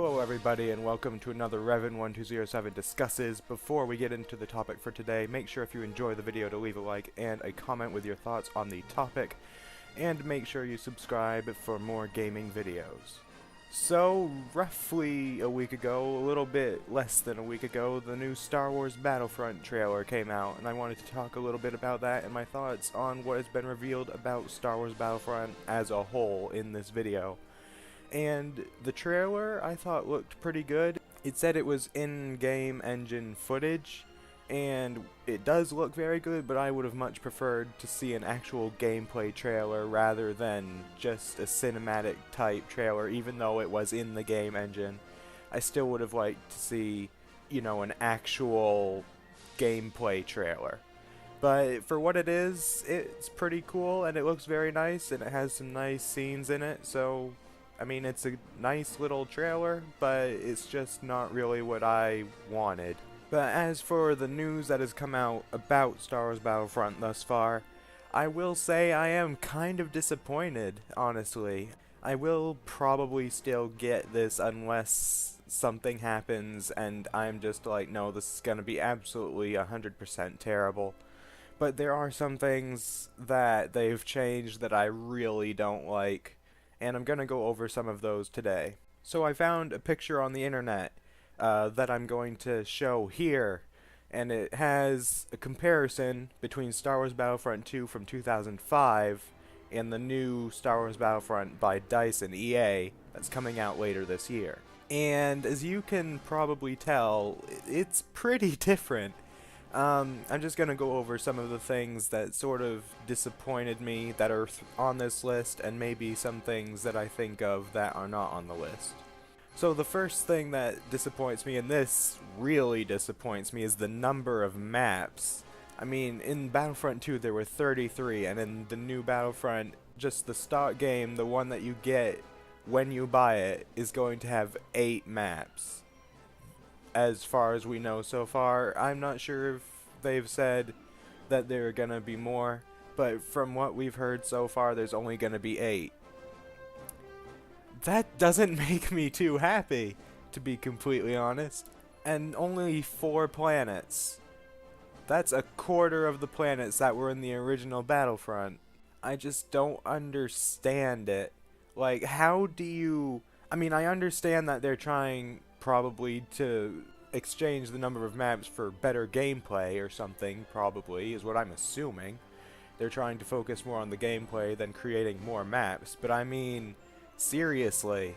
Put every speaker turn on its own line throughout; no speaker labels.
Hello everybody and welcome to another Revan1207 Discusses. Before we get into the topic for today, make sure if you enjoy the video to leave a like and a comment with your thoughts on the topic, and make sure you subscribe for more gaming videos. So, roughly a week ago, a little bit less than a week ago, the new Star Wars Battlefront trailer came out, and I wanted to talk a little bit about that and my thoughts on what has been revealed about Star Wars Battlefront as a whole in this video. And the trailer, I thought, looked pretty good. It said it was in-game engine footage, and it does look very good, but I would have much preferred to see an actual gameplay trailer rather than just a cinematic type trailer, even though it was in the game engine. I still would have liked to see, an actual gameplay trailer. But for what it is, it's pretty cool, and it looks very nice, and it has some nice scenes in it, so I mean, it's a nice little trailer, but it's just not really what I wanted. But as for the news that has come out about Star Wars Battlefront thus far, I will say I am kind of disappointed, honestly. I will probably still get this unless something happens and I'm just like, no, this is gonna be absolutely 100% terrible. But there are some things that they've changed that I really don't like, and I'm gonna go over some of those today. So I found a picture on the internet that I'm going to show here, and it has a comparison between Star Wars Battlefront 2 from 2005 and the new Star Wars Battlefront by DICE and EA that's coming out later this year. And as you can probably tell, it's pretty different. I'm just going to go over some of the things that sort of disappointed me that are on this list, and maybe some things that I think of that are not on the list. So the first thing that disappoints me, and this really disappoints me, is the number of maps. I mean, in Battlefront 2 there were 33, and in the new Battlefront, just the stock game, the one that you get when you buy it, is going to have 8 maps. As far as we know so far. I'm not sure if they've said that there are gonna be more, but from what we've heard so far, there's only gonna be 8. That doesn't make me too happy, to be completely honest. And only 4 planets. That's a quarter of the planets that were in the original Battlefront. I just don't understand it. Like, how do you... I mean, I understand that they're trying probably to exchange the number of maps for better gameplay or something, probably, is what I'm assuming. They're trying to focus more on the gameplay than creating more maps, but I mean, seriously,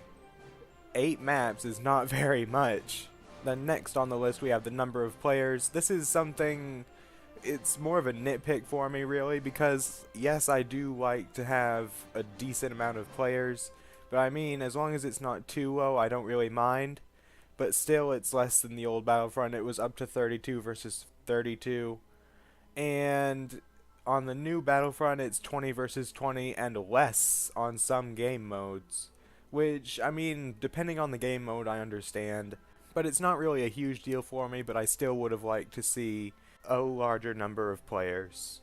8 maps is not very much. Then next on the list we have the number of players. This is something, it's more of a nitpick for me really, because yes, I do like to have a decent amount of players, but I mean, as long as it's not too low, I don't really mind. But still, it's less than the old Battlefront. It was up to 32 versus 32. And on the new Battlefront, it's 20 versus 20 and less on some game modes. Which, I mean, depending on the game mode, I understand. But it's not really a huge deal for me, but I still would have liked to see a larger number of players.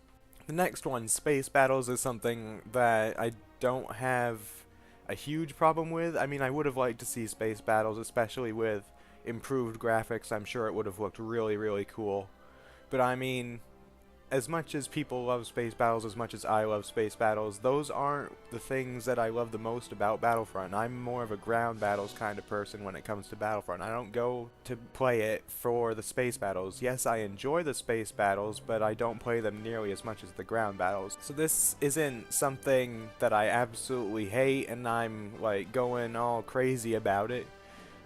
The next one, Space Battles, is something that I don't have a huge problem with. I mean, I would have liked to see Space Battles, especially with improved graphics. I'm sure it would have looked really, really cool. But I mean, as much as people love Space Battles, as much as I love Space Battles, those aren't the things that I love the most about Battlefront. I'm more of a ground battles kind of person when it comes to Battlefront. I don't go to play it for the Space Battles. Yes, I enjoy the Space Battles, but I don't play them nearly as much as the ground battles. So this isn't something that I absolutely hate and I'm like going all crazy about it.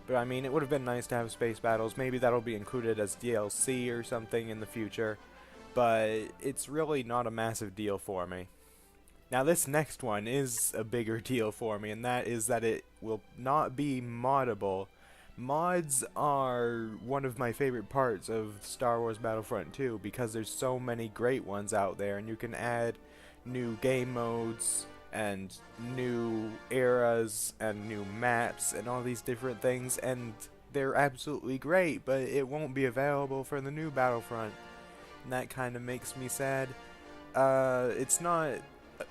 But I mean, it would have been nice to have Space Battles. Maybe that'll be included as DLC or something in the future. But it's really not a massive deal for me. Now this next one is a bigger deal for me, and that is that it will not be moddable. Mods are one of my favorite parts of Star Wars Battlefront 2 because there's so many great ones out there, and you can add new game modes and new eras and new maps and all these different things, and they're absolutely great, but it won't be available for the new Battlefront. And that kind of makes me sad. It's not,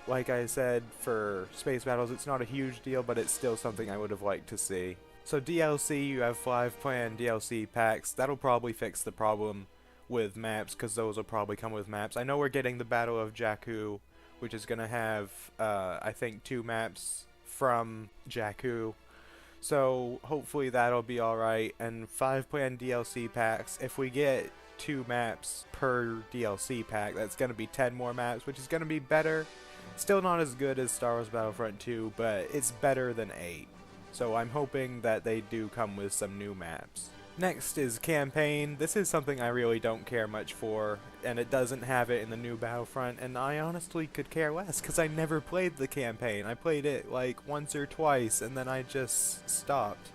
like I said, for Space Battles, it's not a huge deal, but it's still something I would have liked to see. So DLC, you have 5 planned DLC packs. That'll probably fix the problem with maps, because those will probably come with maps. I know we're getting the Battle of Jakku, which is going to have, I think, 2 maps from Jakku. So hopefully that'll be alright. And 5 planned DLC packs. If we get 2 maps per DLC pack, that's going to be 10 more maps, which is going to be better. Still not as good as Star Wars Battlefront 2, but it's better than 8. So I'm hoping that they do come with some new maps. Next is campaign. This is something I really don't care much for, and it doesn't have it in the new Battlefront, and I honestly could care less because I never played the campaign. I played it like once or twice and then I just stopped.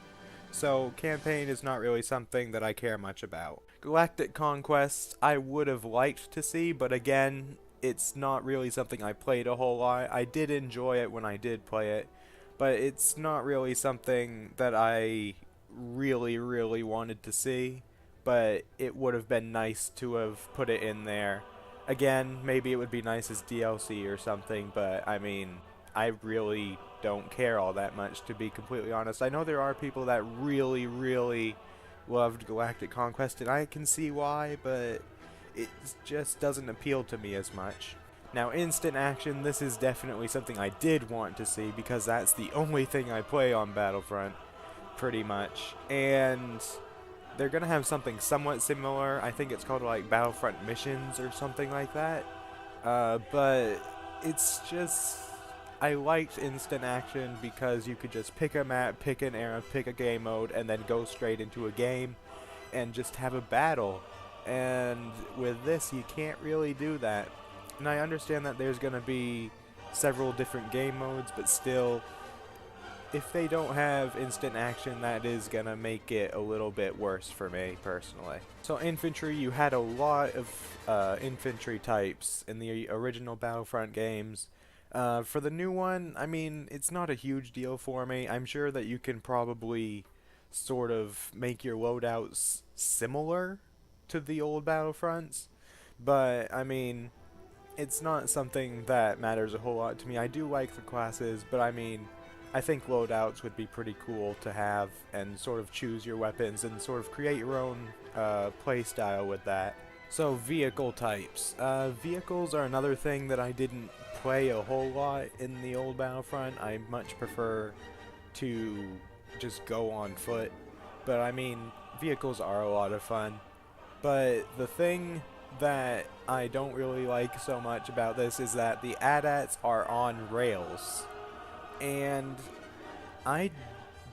So campaign is not really something that I care much about. Galactic Conquest I would have liked to see, but again, it's not really something I played a whole lot. I did enjoy it when I did play it, but it's not really something that I really wanted to see, but it would have been nice to have put it in there. Again, maybe it would be nice as DLC or something, but I mean, I really don't care all that much, to be completely honest. I know there are people that really loved Galactic Conquest, and I can see why, but it just doesn't appeal to me as much. Now, instant action, this is definitely something I did want to see, because that's the only thing I play on Battlefront, pretty much. And they're gonna have something somewhat similar. I think it's called like Battlefront Missions or something like that. But it's just, I liked instant action because you could just pick a map, pick an era, pick a game mode, and then go straight into a game and just have a battle. And with this, you can't really do that. And I understand that there's gonna be several different game modes, but still, if they don't have instant action, that is gonna make it a little bit worse for me personally. So infantry, you had a lot of infantry types in the original Battlefront games. For the new one, I mean, it's not a huge deal for me. I'm sure that you can probably sort of make your loadouts similar to the old Battlefronts, but I mean, it's not something that matters a whole lot to me. I do like the classes, but I mean, I think loadouts would be pretty cool to have, and sort of choose your weapons and sort of create your own play style with that. So vehicle types. Vehicles are another thing that I didn't play a whole lot in the old Battlefront. I much prefer to just go on foot, but I mean, vehicles are a lot of fun. But the thing that I don't really like so much about this is that the AT-ATs are on rails. And I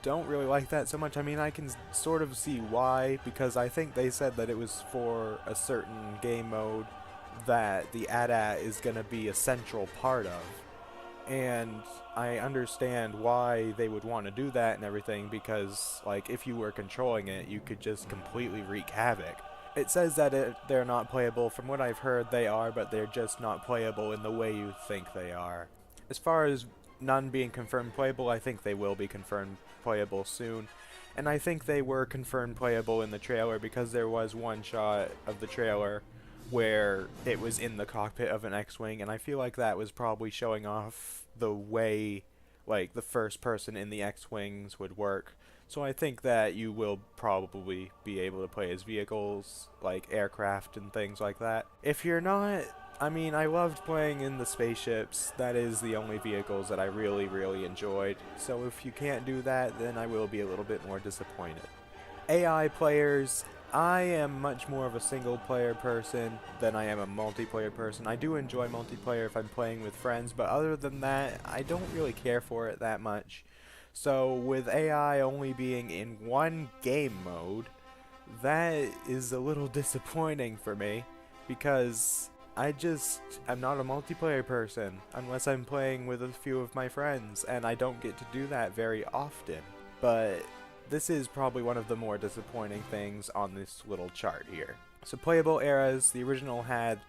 don't really like that so much. I mean, I can sort of see why, because I think they said that it was for a certain game mode that the AT-AT is going to be a central part of. And I understand why they would want to do that and everything, because, like, if you were controlling it, you could just completely wreak havoc. It says that they're not playable. From what I've heard, they are, but they're just not playable in the way you think they are. As far as none being confirmed playable, I think they will be confirmed playable soon. And I think they were confirmed playable in the trailer, because there was one shot of the trailer where it was in the cockpit of an X-Wing, and I feel like that was probably showing off the way, like, the first person in the X-Wings would work. So I think that you will probably be able to play as vehicles, like aircraft and things like that. If you're not, I mean, I loved playing in the spaceships. That is the only vehicles that I really enjoyed. So if you can't do that, then I will be a little bit more disappointed. AI players, I am much more of a single player person than I am a multiplayer person. I do enjoy multiplayer if I'm playing with friends, but other than that, I don't really care for it that much. So with AI only being in one game mode, that is a little disappointing for me, because I'm not a multiplayer person unless I'm playing with a few of my friends, and I don't get to do that very often. But this is probably one of the more disappointing things on this little chart here. So playable eras, the original had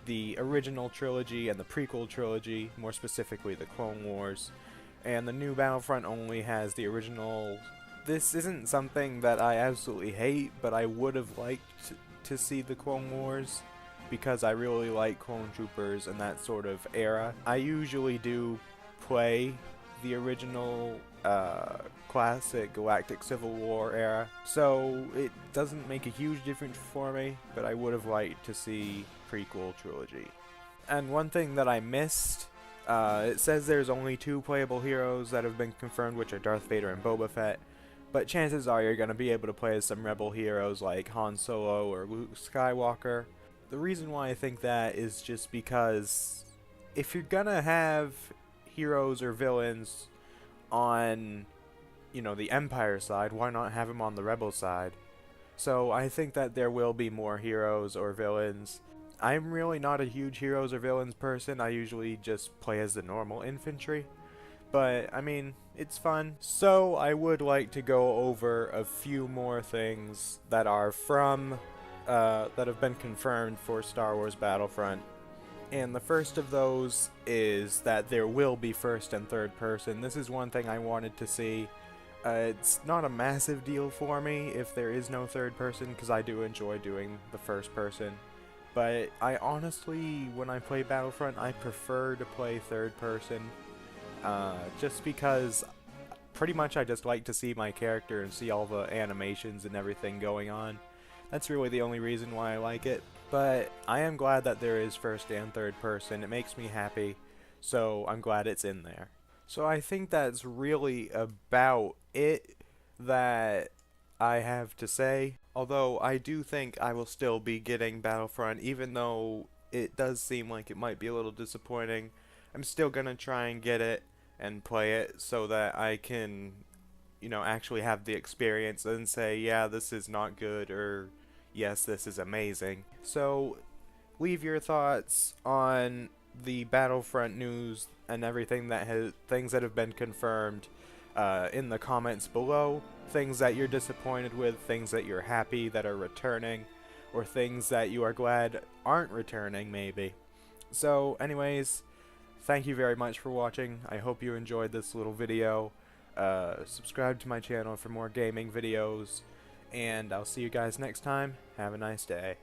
the original trilogy and the prequel trilogy, more specifically the Clone Wars, and the new Battlefront only has the original. This isn't something that I absolutely hate, but I would have liked to see the Clone Wars, because I really like Clone Troopers and that sort of era. I usually do play the original classic Galactic Civil War era, so it doesn't make a huge difference for me, but I would have liked to see prequel trilogy. And one thing that I missed, it says there's only 2 playable heroes that have been confirmed, which are Darth Vader and Boba Fett, but chances are you're going to be able to play as some Rebel heroes like Han Solo or Luke Skywalker. The reason why I think that is just because if you're going to have heroes or villains on, you know, the Empire side, why not have them on the Rebel side? So I think that there will be more heroes or villains. I'm really not a huge heroes or villains person. I usually just play as the normal infantry. But, I mean, it's fun. So I would like to go over a few more things that are from, that have been confirmed for Star Wars Battlefront. And the first of those is that there will be first and third person. This is one thing I wanted to see. It's not a massive deal for me if there is no third person, because I do enjoy doing the first person. But I honestly, when I play Battlefront, I prefer to play third person. Just because pretty much I just like to see my character and see all the animations and everything going on. That's really the only reason why I like it. But I am glad that there is first and third person. It makes me happy, so I'm glad it's in there. So I think that's really about it that I have to say. Although I do think I will still be getting Battlefront, even though it does seem like it might be a little disappointing. I'm still gonna try and get it and play it so that I can, you know, actually have the experience and say, yeah, this is not good, or yes, this is amazing. So leave your thoughts on the Battlefront news and everything things that have been confirmed in the comments below. Things that you're disappointed with, things that you're happy that are returning, or things that you are glad aren't returning, maybe. So anyways, thank you very much for watching. I hope you enjoyed this little video. Subscribe to my channel for more gaming videos, and I'll see you guys next time. Have a nice day.